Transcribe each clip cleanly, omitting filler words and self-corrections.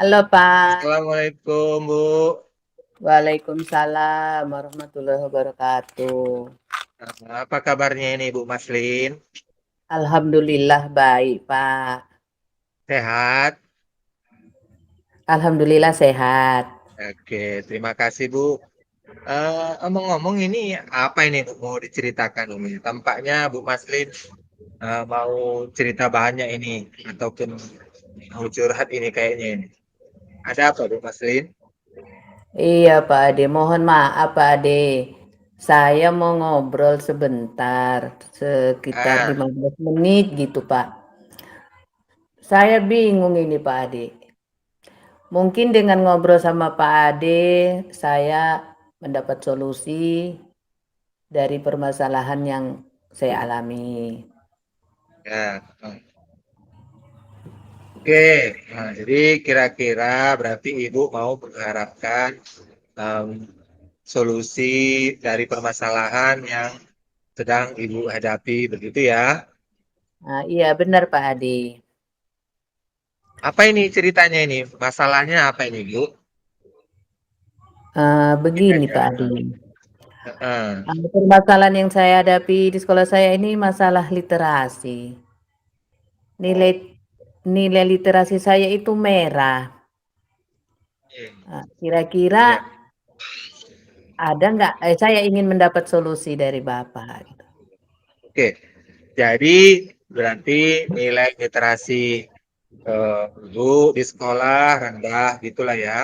Halo Pak. Assalamualaikum Bu. Waalaikumsalam warahmatullahi wabarakatuh. Apa kabarnya ini Bu Maslin? Alhamdulillah baik Pak. Sehat? Alhamdulillah sehat. Oke, terima kasih Bu. Omong-omong ini apa ini Bu mau diceritakan ini? Tampaknya Bu Maslin mau cerita banyak ini ataupun mau curhat ini kayaknya ini. Ada apa Bu Maslin? Iya Pak Ade, mohon maaf Pak Ade. Saya mau ngobrol sebentar, sekitar Ah, 15 menit gitu Pak. Saya bingung ini Pak Ade. Mungkin dengan ngobrol sama Pak Ade, saya mendapat solusi dari permasalahan yang saya alami. ya. Oke, nah, jadi kira-kira berarti Ibu mau mengharapkan em, solusi dari permasalahan yang sedang Ibu hadapi, begitu ya. Nah, iya benar Pak Ade. Apa ini ceritanya ini? Masalahnya apa ini, Bu? Begini Ceritanya. Pak Adi, Heeh. permasalahan yang saya hadapi di sekolah saya ini masalah literasi. Oh, Nilai nilai literasi saya itu merah. hmm. Kira-kira Ya. ada nggak? Saya ingin mendapat solusi dari Bapak. Gitu. Oke, jadi berarti nilai literasi Ibu di sekolah rendah gitulah ya.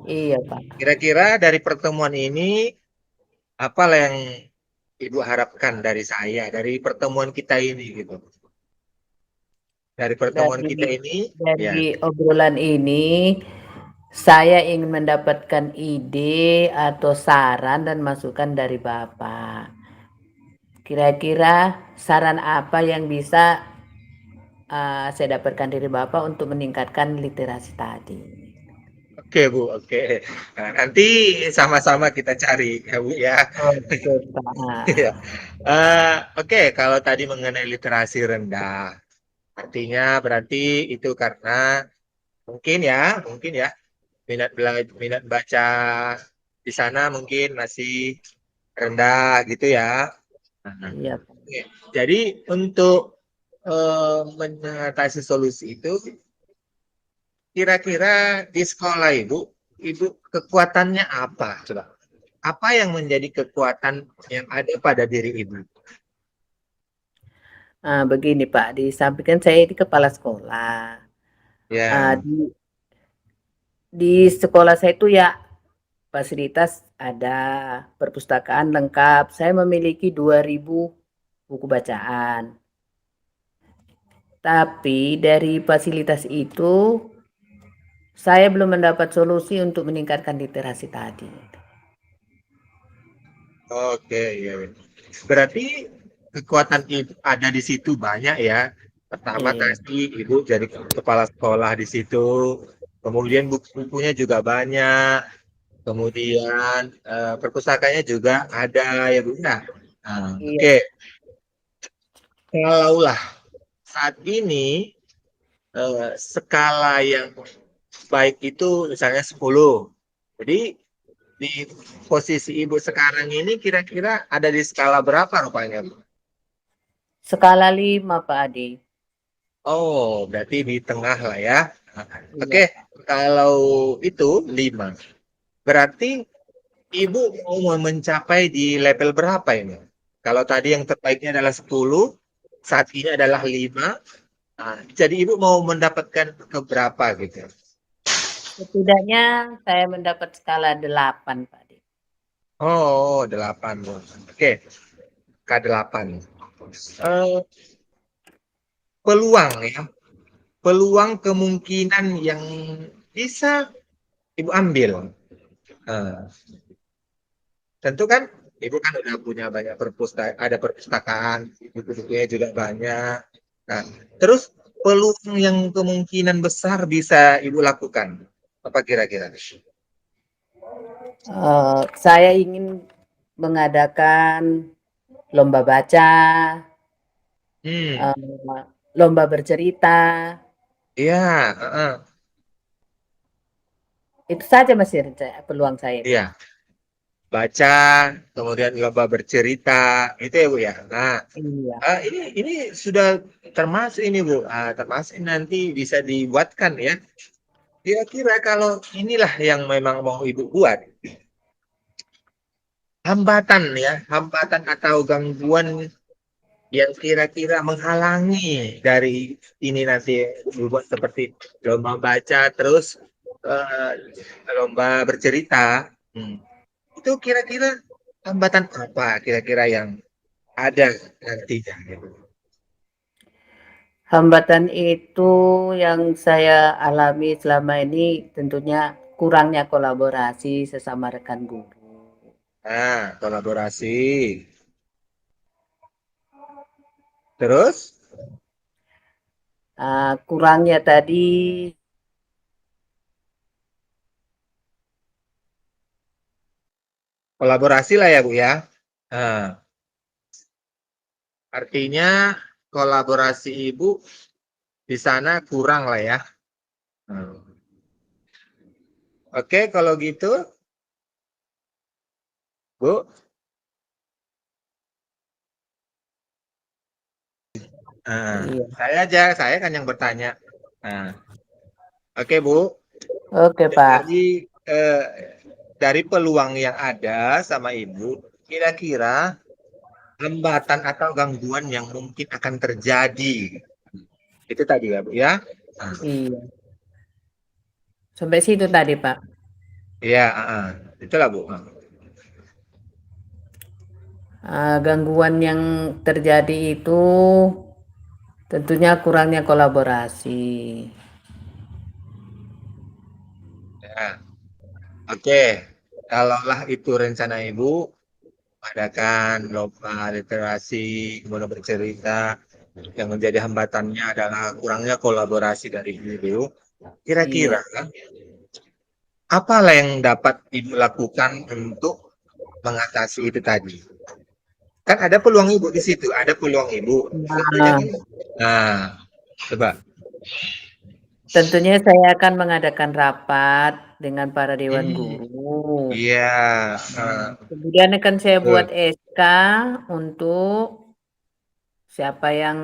Iya Pak. Kira-kira dari pertemuan ini apalah yang Ibu harapkan dari saya, dari pertemuan kita ini gitu. Dari pertemuan Dari kita ini, ya. dari obrolan ini, saya ingin mendapatkan ide atau saran dan masukan dari Bapak. Kira-kira saran apa yang bisa saya dapatkan dari Bapak untuk meningkatkan literasi tadi. Oke Bu, oke. Nah, nanti sama-sama kita cari ya Bu ya. Oke, Pak. Ya. Oke, kalau tadi mengenai literasi rendah, artinya berarti itu karena mungkin ya, mungkin ya minat baca di sana mungkin masih rendah gitu ya. Nah, Iya, Pak. oke. Jadi untuk mengatasi solusi itu, kira-kira di sekolah ibu kekuatannya apa? Coba. Apa yang menjadi kekuatan yang ada pada diri ibu? Begini Pak, disampaikan saya ini kepala sekolah. Ah, Ya, di sekolah saya itu ya fasilitas ada, perpustakaan lengkap. Saya memiliki 2.000 buku bacaan. Tapi dari fasilitas itu saya belum mendapat solusi untuk meningkatkan literasi tadi. oke, ya. Berarti kekuatan ibu ada di situ banyak ya. Pertama Iya, tadi ibu jadi kepala sekolah di situ, kemudian buku-bukunya juga banyak, kemudian perpustakanya juga ada ya Bu. Nah, iya. oke, kalaulah saat ini skala yang baik itu misalnya 10. Jadi di posisi ibu sekarang ini kira-kira ada di skala berapa rupanya, Bu? Skala 5 Pak Adi. Oh, berarti di tengah lah ya. Iya. Oke, kalau itu 5. Berarti ibu mau mencapai di level berapa ini? Kalau tadi yang terbaiknya adalah 10, saat ini adalah 5. Nah, jadi ibu mau mendapatkan ke berapa gitu? Setidaknya saya mendapat skala 8 Pak Adi. Oh, 8. Bu. Oke, K8. Eh, peluang ya, peluang kemungkinan yang bisa ibu ambil. Eh, tentu kan ibu kan udah punya banyak ada perpustakaan, buku-bukunya juga banyak. Nah, terus peluang yang kemungkinan besar bisa ibu lakukan. Apa kira-kira? Saya ingin mengadakan lomba baca, Hmm, lomba bercerita, iya, heeh. Itu saja Mas peluang saya itu. Iya, baca, kemudian lomba bercerita, itu ya Bu ya. Nah, Iya. ini sudah termasuk ini Bu, termasuk nanti bisa dibuatkan ya. Kira-kira kalau inilah yang memang mau Ibu buat, hambatan ya, hambatan atau gangguan yang kira-kira menghalangi dari ini nanti buat seperti lomba baca terus eh, lomba bercerita. Hmm. Itu kira-kira hambatan apa kira-kira yang ada nantinya gitu. Hambatan itu yang saya alami selama ini tentunya kurangnya kolaborasi sesama rekan guru. Nah, kolaborasi. Terus Kurangnya tadi kolaborasi lah ya Bu ya. Nah, artinya kolaborasi Ibu di sana kurang lah ya. Hmm. Oke, kalau gitu, Bu. Nah, iya. saya kan yang bertanya. Nah, oke Bu. Oke, Pak. Eh, dari peluang yang ada sama Ibu, kira-kira hambatan atau gangguan yang mungkin akan terjadi. Itu tadi ya Bu ya. Nah, Iya. Sampai situ tadi, Pak. iya, itulah Bu. Gangguan yang terjadi itu tentunya kurangnya kolaborasi. Ya. Oke, kalaulah itu rencana Ibu, adakan lomba literasi, kemudian bercerita, yang menjadi hambatannya adalah kurangnya kolaborasi dari Ibu. Iya. Kira-kira apalah yang dapat Ibu lakukan untuk mengatasi itu tadi? Kan ada peluang Ibu di situ, ada peluang Ibu. Seandainya Nah, kan, nah, coba. tentunya saya akan mengadakan rapat dengan para dewan Hmm, guru. iya, Kemudian akan saya buat betul. SK untuk siapa yang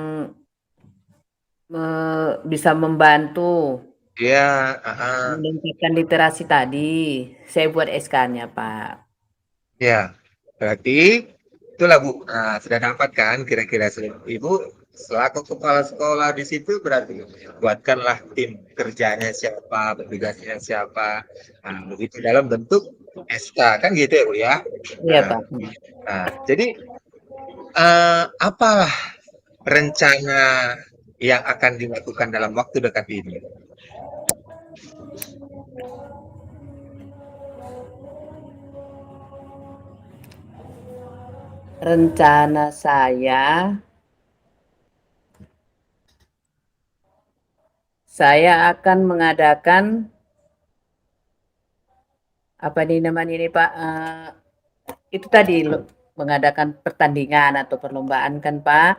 bisa membantu Iya, meningkatkan literasi tadi. Saya buat SK-nya, Pak. ya. Berarti itulah Bu. Nah, sudah dapat kan kira-kira Ibu selaku kepala sekolah di situ berarti buatkanlah tim kerjanya siapa, petugasnya siapa. Nah, begitu dalam bentuk SK kan gitu ya Bu ya. Iya, Nah, Pak. jadi apalah rencana yang akan dilakukan dalam waktu dekat ini? Rencana saya akan mengadakan apa ini namanya ini Pak? Itu tadi mengadakan pertandingan atau perlombaan kan Pak,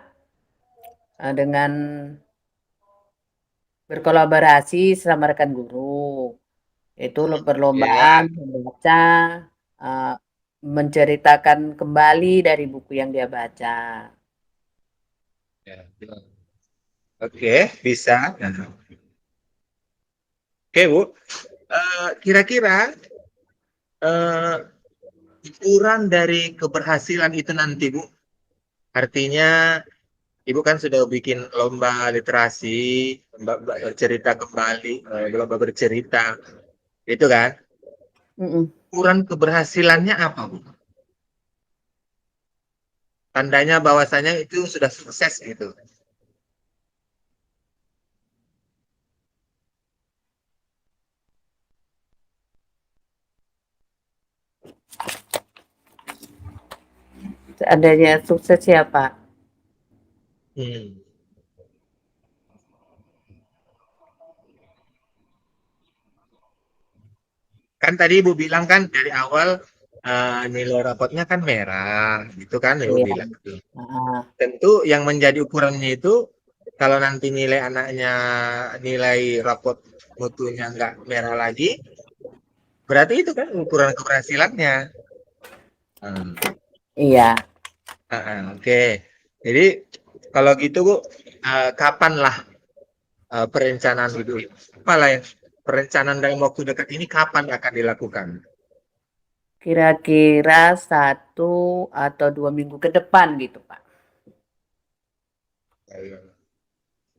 dengan berkolaborasi sama rekan guru. Itu Ya, perlombaan membaca, eh, menceritakan kembali dari buku yang dia baca. ya, ya. Oke, bisa. Nah, oke Bu. Kira-kira eh, ukuran dari keberhasilan itu nanti Bu, artinya Ibu kan sudah bikin lomba literasi, lomba cerita kembali, lomba bercerita, itu kan? Mm-mm. Ukuran keberhasilannya apa Bu? Tandanya bahwasanya itu sudah sukses gitu. Seandainya sukses ya Pak. Hmm. Kan tadi Ibu bilang kan dari awal nilai rapotnya kan merah, gitu kan Ibu Iya. bilang. Ah, Tentu yang menjadi ukurannya itu kalau nanti nilai anaknya nilai rapot mutunya nggak merah lagi, Berarti itu kan ukuran keberhasilannya. Hmm. Iya. Oke. Jadi kalau gitu Bu, kapan lah perencanaan itu? Apalah yang perencanaan dalam waktu dekat ini kapan akan dilakukan? Kira-kira 1 atau 2 minggu ke depan gitu, Pak.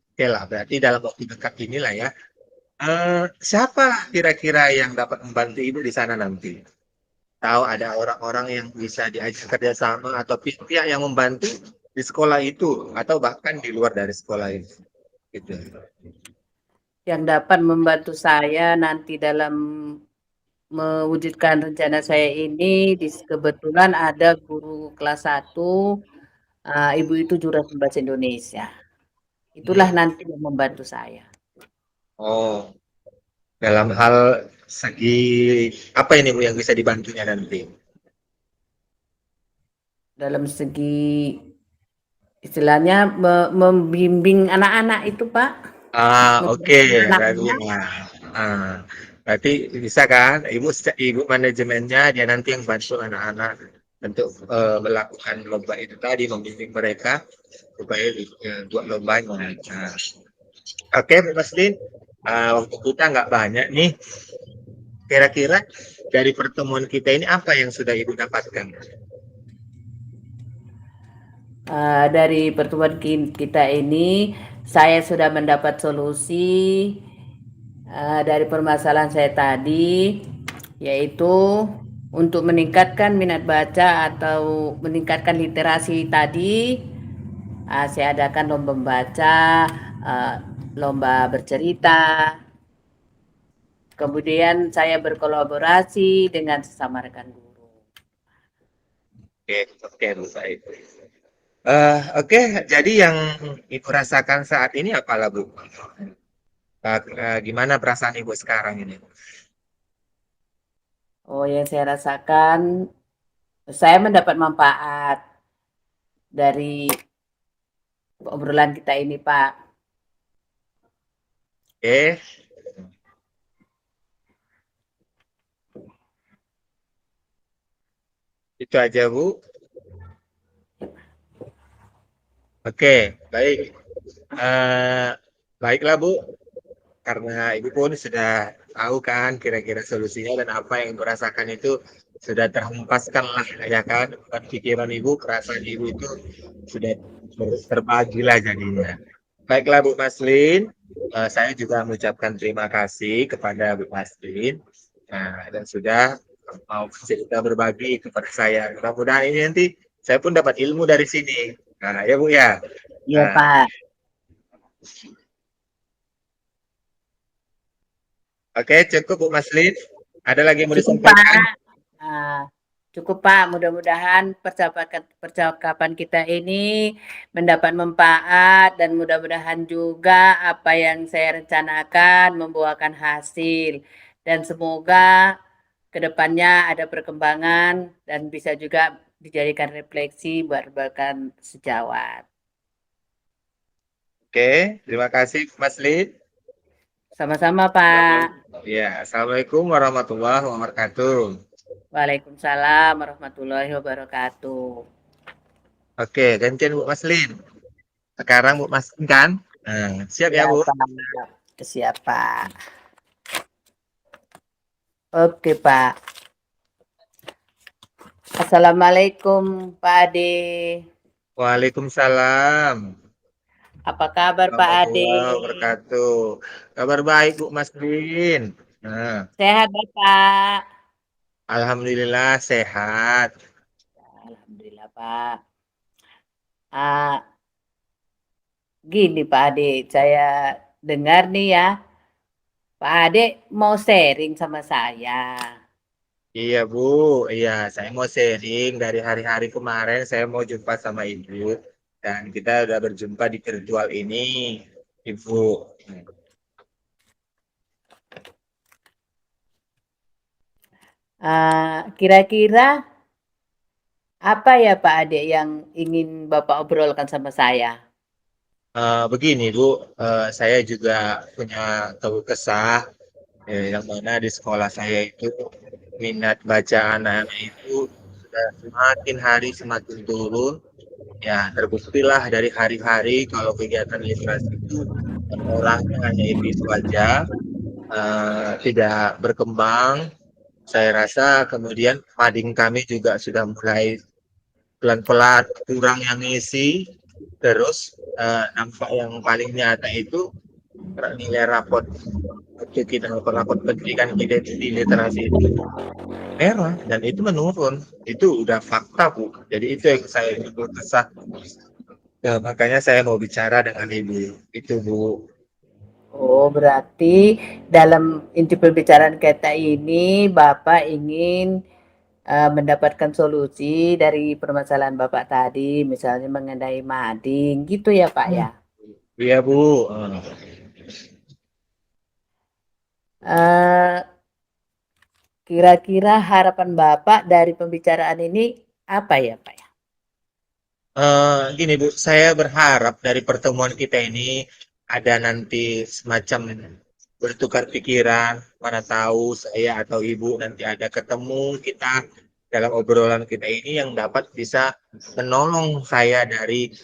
Oke lah, berarti dalam waktu dekat inilah ya. Siapa kira-kira yang dapat membantu Ibu di sana nanti? Tahu ada orang-orang yang bisa diajak kerjasama atau pihak yang membantu di sekolah itu atau bahkan di luar dari sekolah itu. Gitu. Yang dapat membantu saya nanti dalam mewujudkan rencana saya ini, kebetulan ada guru kelas 1, ibu itu jurus bahasa Indonesia. Itulah Hmm. nanti yang membantu saya. Oh, dalam hal segi apa ini Bu yang bisa dibantunya nanti? Dalam segi istilahnya membimbing anak-anak itu, Pak. Oke, Membimbing berarti anak-anak. ya. Ah, berarti bisa kan? Ibu manajemennya dia nanti yang bantu anak-anak untuk melakukan lomba itu tadi, membimbing mereka supaya buat lombanya. Nah, oke, Bu Maslin, waktu kita nggak banyak nih. Kira-kira dari pertemuan kita ini apa yang sudah Ibu dapatkan? Dari pertemuan kita ini, saya sudah mendapat solusi dari permasalahan saya tadi, yaitu untuk meningkatkan minat baca atau meningkatkan literasi tadi. Saya adakan lomba membaca, uh, lomba bercerita, kemudian saya berkolaborasi dengan sesama rekan guru. Oke, oke, Bu Said. Oke, jadi yang Ibu rasakan saat ini apalah Bu? Gimana perasaan Ibu sekarang ini? Oh, yang saya rasakan, saya mendapat manfaat dari obrolan kita ini, Pak. Oke, itu aja Bu. Oke, baik. Eh, Baiklah Bu, karena Ibu pun sudah tahu kan kira-kira solusinya dan apa yang Ibu rasakan itu sudah terhempaskan lah ya kan. Bukan pikiran Ibu, perasaan Ibu itu sudah terbagi lah jadinya. Baiklah Bu Maslin, saya juga mengucapkan terima kasih kepada Bu Maslin. Nah, dan sudah mau cerita berbagi kepada saya. Mudah-mudahan ini nanti saya pun dapat ilmu dari sini. Nah, ya Bu ya. Iya, Nah, Pak. oke, cukup Bu Maslin. Ada lagi yang mau Cukup, disampaikan? Pak. Ah, cukup, Pak. Mudah-mudahan percakapan kita ini mendapat manfaat dan mudah-mudahan juga apa yang saya rencanakan membuahkan hasil. Dan semoga kedepannya ada perkembangan dan bisa juga dijadikan refleksi buat rekan sejawat. Oke, terima kasih Mas Lid. Sama-sama, Pak. Ya, Assalamualaikum warahmatullahi wabarakatuh. Waalaikumsalam warahmatullahi wabarakatuh. Oke, gantian Bu Mas Lid. Sekarang Bu Mas Lid kan? Nah, siap ya Ya, Bu? Pak. Siap, Pak. Oke, Pak. Assalamualaikum, Pak Ade. Waalaikumsalam Apa kabar, Pak Ade? warahmatullahi wabarakatuh. Kabar baik Bu Mas Lid. Nah, Sehat, Bapak? Alhamdulillah sehat. Alhamdulillah, Pak. Ah, gini, Pak Ade, saya dengar nih ya, Pak Ade mau sharing sama saya. Iya Bu, iya saya mau sharing dari hari-hari kemarin saya mau jumpa sama Ibu dan kita udah berjumpa di virtual ini, Ibu. Kira-kira apa ya Pak Ade yang ingin Bapak obrolkan sama saya? Begini Bu, saya juga punya keluh kesah Yang mana di sekolah saya itu minat baca anak-anak itu sudah semakin hari semakin turun. Ya, terbuktilah dari hari-hari kalau kegiatan literasi itu orangnya hanya itu aja, tidak berkembang. Saya rasa kemudian mading kami juga sudah mulai pelan-pelan kurang yang ngisi. Terus nampak yang paling nyata itu nilai raport kita raport pendidikan kita di literasi itu merah dan itu menurun. Itu udah fakta, Bu. Jadi itu yang saya kesah. Ya, makanya saya mau bicara dengan Ibu. Itu, Bu. Oh, berarti dalam inti pembicaraan kita ini Bapak ingin mendapatkan solusi dari permasalahan Bapak tadi, misalnya mengenai mading, gitu ya Pak ya. Iya, Bu. Eh, Kira-kira harapan Bapak dari pembicaraan ini apa ya Pak ya? Gini, Bu, saya berharap dari pertemuan kita ini ada nanti semacam bertukar pikiran, mana tahu saya atau Ibu nanti ada ketemu kita dalam obrolan kita ini yang dapat bisa menolong saya dari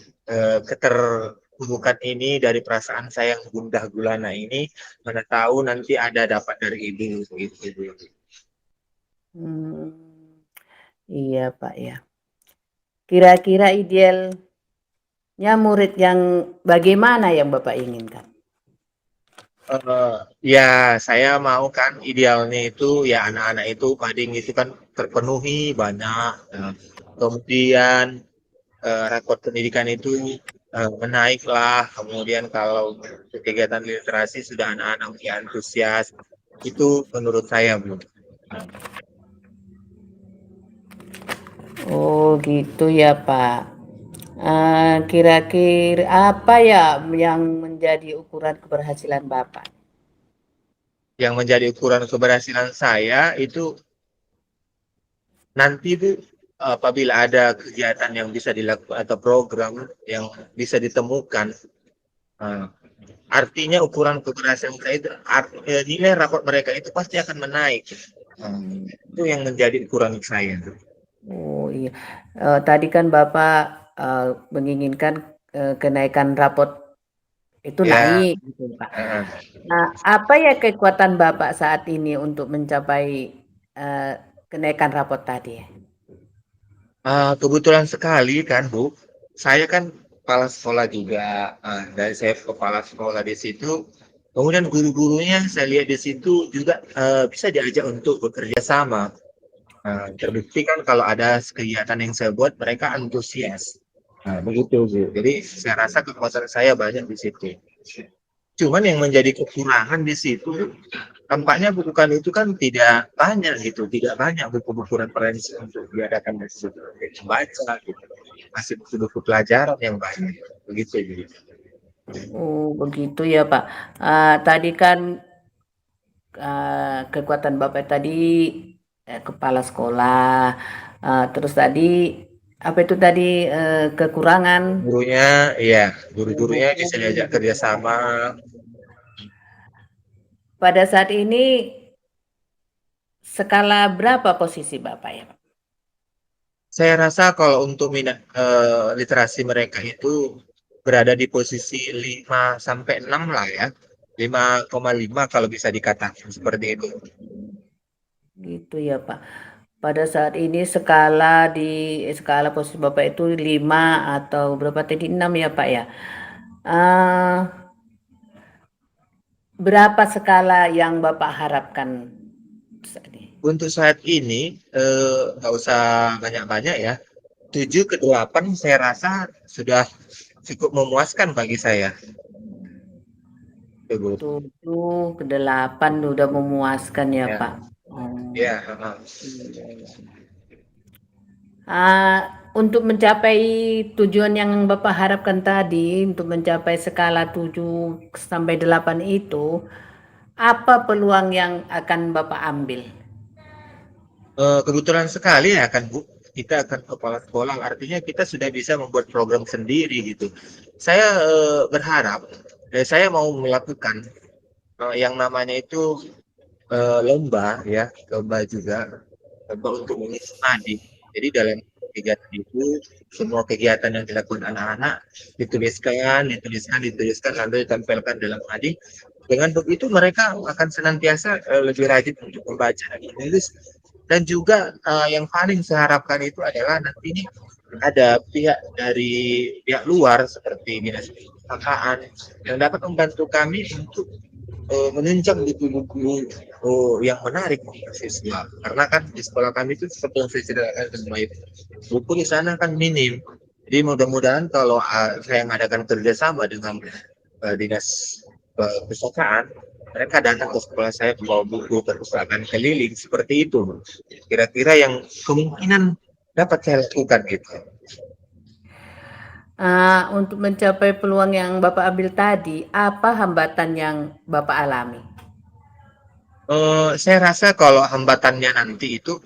keterpurukan ini, dari perasaan saya yang gundah gulana ini, mana tahu nanti ada dapat dari Ibu, gitu, Bu. Hmm, iya Pak ya. Kira-kira idealnya murid yang bagaimana yang Bapak inginkan? Ya, saya mau kan idealnya itu ya anak-anak itu mading itu kan terpenuhi banyak. Kemudian rekod pendidikan itu menaik lah. Kemudian kalau kegiatan literasi sudah anak-anak lebih antusias. Itu menurut saya, Bu. Oh gitu ya Pak. Kira-kira apa ya yang menjadi ukuran keberhasilan Bapak? Yang menjadi ukuran keberhasilan saya itu nanti Bu, apabila ada kegiatan yang bisa dilakukan atau program yang bisa ditemukan. Nah, artinya ukuran keberhasilan saya itu nilai raport mereka itu pasti akan menaik. Itu yang menjadi ukuran saya. Oh iya, tadi kan Bapak menginginkan kenaikan rapot itu Ya, naik, gitu Pak. eh, Nah, apa ya kekuatan Bapak saat ini untuk mencapai eh, kenaikan rapot tadi? kebetulan sekali kan Bu, saya kan kepala sekolah juga. Dari saya kepala sekolah di situ, kemudian guru-gurunya saya lihat di situ juga bisa diajak untuk bekerja sama. Terbukti kan kalau ada kegiatan yang saya buat, mereka antusias. Nah, begitu, Bu. Jadi saya rasa kekuatan saya banyak di situ. Cuman yang menjadi kekurangan di situ, tampaknya buku itu kan tidak banyak gitu, tidak banyak buku-buku referensi untuk diadakan di situ. Baca gitu. Masih buku-buku pelajaran yang banyak. Begitu, gitu. Oh, begitu ya Pak. Tadi kan kekuatan Bapak tadi kepala sekolah, terus tadi apa itu tadi kekurangan Gurunya, iya, guru-gurunya buku. bisa diajak kerjasama. Pada saat ini skala berapa posisi Bapak ya Pak? Saya rasa kalau untuk minat literasi mereka itu berada di posisi 5 sampai 6 lah ya. 5,5 kalau bisa dikatakan seperti itu. Gitu ya Pak. Pada saat ini skala posisi Bapak itu 5 atau berapa tadi 6 ya Pak ya. Eh, Berapa skala yang Bapak harapkan saat ini? Untuk saat ini nggak usah banyak-banyak ya. 7 ke 8 saya rasa sudah cukup memuaskan bagi saya. Itu, Bu. 7 ke 8 udah memuaskan ya Ya, Pak. Oh, ya. iya, iya. Untuk mencapai tujuan yang Bapak harapkan tadi, untuk mencapai skala 7 sampai 8 itu, apa peluang yang akan Bapak ambil? Kebetulan sekali ya kan Bu, kita akan kepala sekolah, artinya kita sudah bisa membuat program sendiri gitu. Saya berharap, saya mau melakukan yang namanya itu lomba ya, lomba juga, lomba untuk mengisi nadi. Jadi dalam kegiatan itu, semua kegiatan yang dilakukan anak-anak dituliskan, lalu ditempelkan dalam nadi. Dengan begitu mereka akan senantiasa lebih rajin untuk membaca dan menulis. Dan juga yang paling saya harapkan itu adalah nanti ini ada pihak luar seperti dinas perpustakaan yang dapat membantu kami untuk menunjang buku-buku yang menarik untuk siswa. Karena kan di sekolah kami itu seperti yang saya ceritakan semua itu, buku di sana kan minim. Jadi mudah-mudahan kalau saya mengadakan kerjasama dengan dinas perpustakaan, mereka datang ke sekolah saya membawa buku perpustakaan keliling seperti itu. Kira-kira yang kemungkinan dapat saya lakukan gitu. Untuk mencapai peluang yang Bapak ambil tadi, apa hambatan yang Bapak alami? Saya rasa kalau hambatannya nanti itu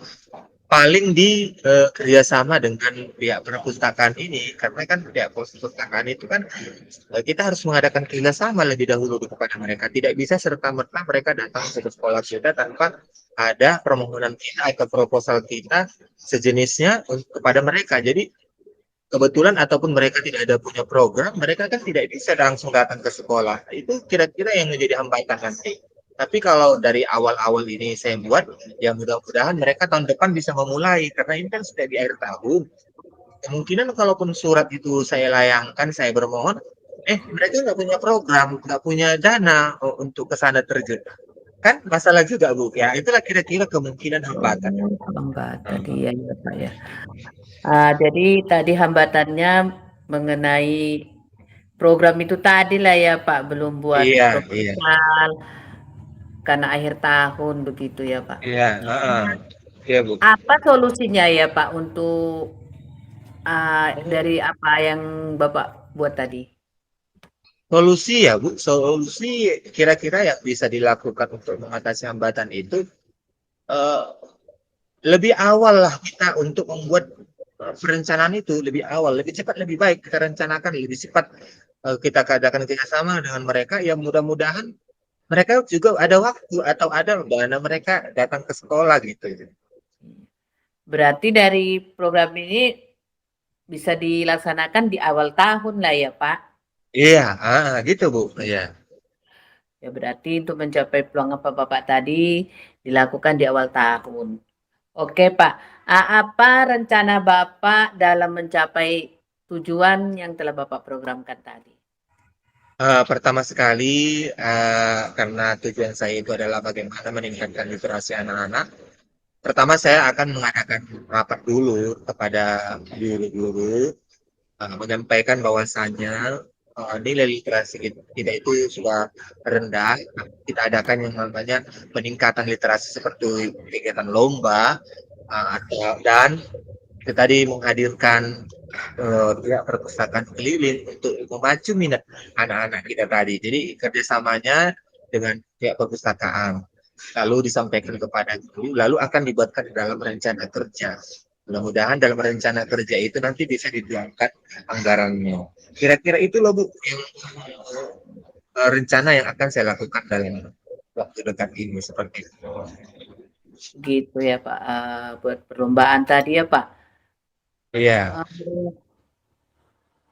paling di kerjasama dengan pihak perpustakaan ini, karena kan pihak perpustakaan itu kan kita harus mengadakan kerjasama lebih dahulu kepada mereka. Tidak bisa serta-merta mereka datang ke sekolah kita tanpa ada permohonan kita atau proposal kita sejenisnya kepada mereka. Jadi kebetulan ataupun mereka tidak ada punya program, mereka kan tidak bisa langsung datang ke sekolah. Itu kira-kira yang menjadi hambatan nanti. Tapi kalau dari awal-awal ini saya buat, ya mudah-mudahan mereka tahun depan bisa memulai. Karena ini kan sudah di akhir tahun. Kemungkinan kalaupun surat itu saya layangkan, saya bermohon, mereka nggak punya program, nggak punya dana untuk ke sana terjun. Kan masalah juga, Bu. Ya, itulah kira-kira kemungkinan hambatan. Hambatan, iya ya Pak ya. Jadi tadi hambatannya mengenai program itu tadi lah ya Pak, belum buat Iya, iya, proposal karena akhir tahun begitu ya Pak. iya, iya, Bu. Apa solusinya ya Pak untuk dari apa yang Bapak buat tadi? Solusi ya, Bu. Solusi kira-kira yang bisa dilakukan untuk mengatasi hambatan itu eh, lebih awal lah kita untuk membuat perencanaan itu lebih awal, lebih cepat, lebih baik kita rencanakan, lebih cepat kita adakan kerjasama dengan mereka. Yang mudah-mudahan mereka juga ada waktu atau ada dana mereka datang ke sekolah gitu. Berarti dari program ini bisa dilaksanakan di awal tahun lah ya Pak. Iya, gitu Bu. Iya. Ya berarti untuk mencapai peluang apa Bapak tadi dilakukan di awal tahun. Oke Pak, apa rencana Bapak dalam mencapai tujuan yang telah Bapak programkan tadi? Pertama sekali, karena tujuan saya itu adalah bagaimana meningkatkan literasi anak-anak. Pertama saya akan mengadakan rapat dulu kepada guru-guru, menyampaikan bahwasannya nilai literasi kita itu sudah rendah. Kita adakan yang namanya peningkatan literasi seperti kegiatan lomba, dan kita tadi menghadirkan pihak perpustakaan keliling untuk memacu minat anak-anak kita tadi. Jadi kerjasamanya dengan pihak perpustakaan, lalu disampaikan kepada guru, lalu akan dibuatkan dalam rencana kerja. Mudah-mudahan dalam rencana kerja itu nanti bisa dituangkan anggarannya. Kira-kira itu loh Bu, yang rencana yang akan saya lakukan dalam waktu dekat ini seperti itu. Gitu ya Pak, buat perlombaan tadi ya Pak. Iya, Eh,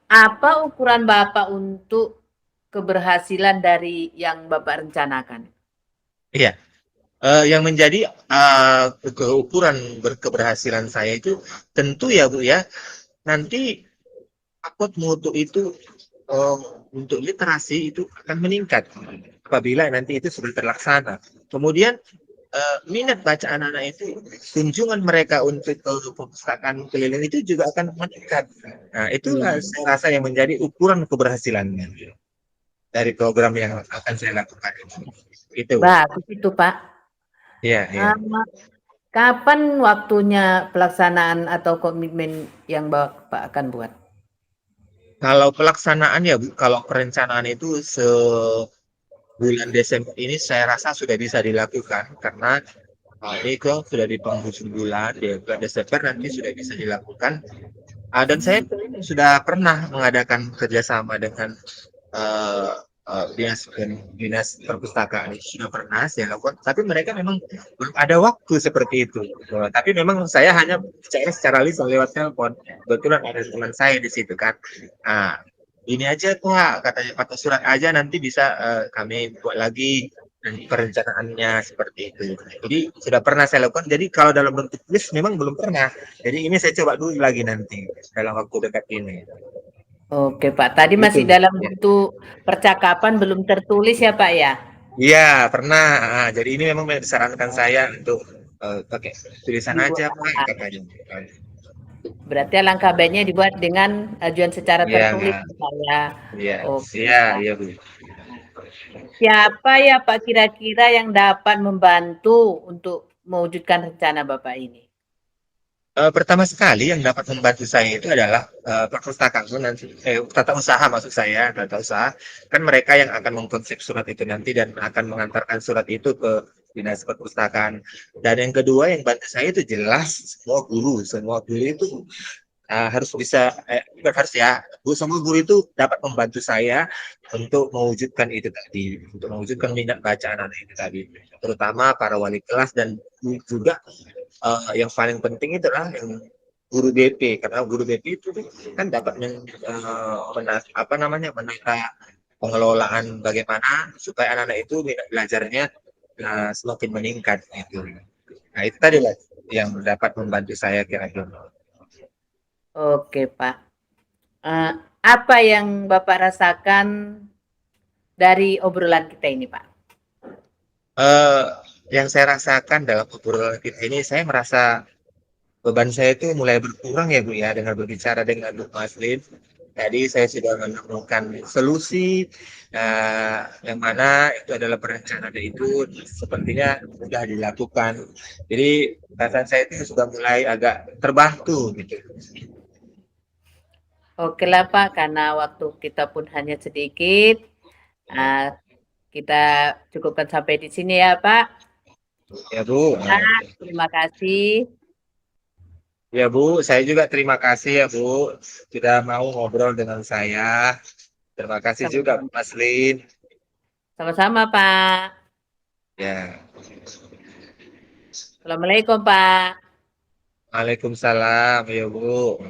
Apa ukuran Bapak untuk keberhasilan dari yang Bapak rencanakan? iya. Yang menjadi keukuran keberhasilan saya itu tentu ya Bu ya, nanti akut mutu itu uh, untuk literasi itu akan meningkat apabila nanti itu sudah terlaksana. Kemudian minat baca anak-anak itu, kunjungan mereka untuk ke perpustakaan keliling itu juga akan meningkat. Nah, itu Hmm. saya rasa yang menjadi ukuran keberhasilannya dari program yang akan saya lakukan. Itu. Bagus itu Pak. Iya, iya. Eh, Kapan waktunya pelaksanaan atau komitmen yang Bapak akan buat? Kalau pelaksanaan ya, Bu, kalau perencanaan itu sebulan Desember ini saya rasa sudah bisa dilakukan karena ini kan sudah di penghujung bulan, di bulan Desember nanti sudah bisa dilakukan. Dan saya sudah pernah mengadakan kerjasama dengan dinas perpustakaan itu sudah pernah saya lakukan, tapi mereka memang belum ada waktu seperti itu. Tapi memang saya hanya bicara secara lisan lewat telepon. Kebetulan ada teman saya di situ kan. Nah, ini aja Pak, katanya pakai surat aja nanti bisa kami buat lagi nanti perencanaannya seperti itu. Jadi sudah pernah saya lakukan. Jadi kalau dalam bentuk tulis memang belum pernah. Jadi ini saya coba dulu lagi nanti dalam waktu dekat ini. Oke, Pak. Tadi masih Itu. dalam Ya. bentuk percakapan belum tertulis ya, Pak ya? Iya, pernah. Jadi ini memang disarankan saya untuk pakai tulisan aja, Pak, Dibuat. katanya. Berarti alangkah baiknya dibuat dengan ajuan secara Iya, tertulis Pak ya. iya, Oke, iya, Pak. iya, Bu. Siapa ya Pak kira-kira yang dapat membantu untuk mewujudkan rencana Bapak ini? Pertama sekali yang dapat membantu saya itu adalah perpustakaan nanti, tata usaha maksud saya, tata usaha. Kan mereka yang akan mengkonsep surat itu nanti dan akan mengantarkan surat itu ke dinas perpustakaan. Dan yang kedua yang bantu saya itu jelas semua guru itu harus bisa bukan harus ya semua guru itu dapat membantu saya untuk mewujudkan itu tadi untuk mewujudkan minat baca anak-anak itu tadi terutama para wali kelas dan juga yang paling penting itu adalah yang guru BP karena guru BP itu kan dapat apa namanya menata pengelolaan bagaimana supaya anak-anak itu minat belajarnya semakin meningkat gitu. Nah itu tadi lah yang dapat membantu saya kira-kira. Oke, Pak. Eh, apa yang Bapak rasakan dari obrolan kita ini, Pak? Eh, yang saya rasakan dalam obrolan kita ini, saya merasa beban saya itu mulai berkurang ya Bu ya dengan berbicara dengan Bu Maslin. Jadi saya sudah menemukan solusi yang mana itu adalah perencanaan itu sepertinya sudah dilakukan. Jadi perasaan saya itu sudah mulai agak terbantu gitu. Oke lah Pak, karena waktu kita pun hanya sedikit. Ya, Nah, kita cukupkan sampai di sini ya Pak. ya Bu. Pak, terima kasih. Ya Bu, saya juga terima kasih ya Bu sudah mau ngobrol dengan saya. Terima kasih juga Bu Sama-sama. Maslin. Sama-sama Pak. Ya. Assalamualaikum Pak. Waalaikumsalam, ya Bu.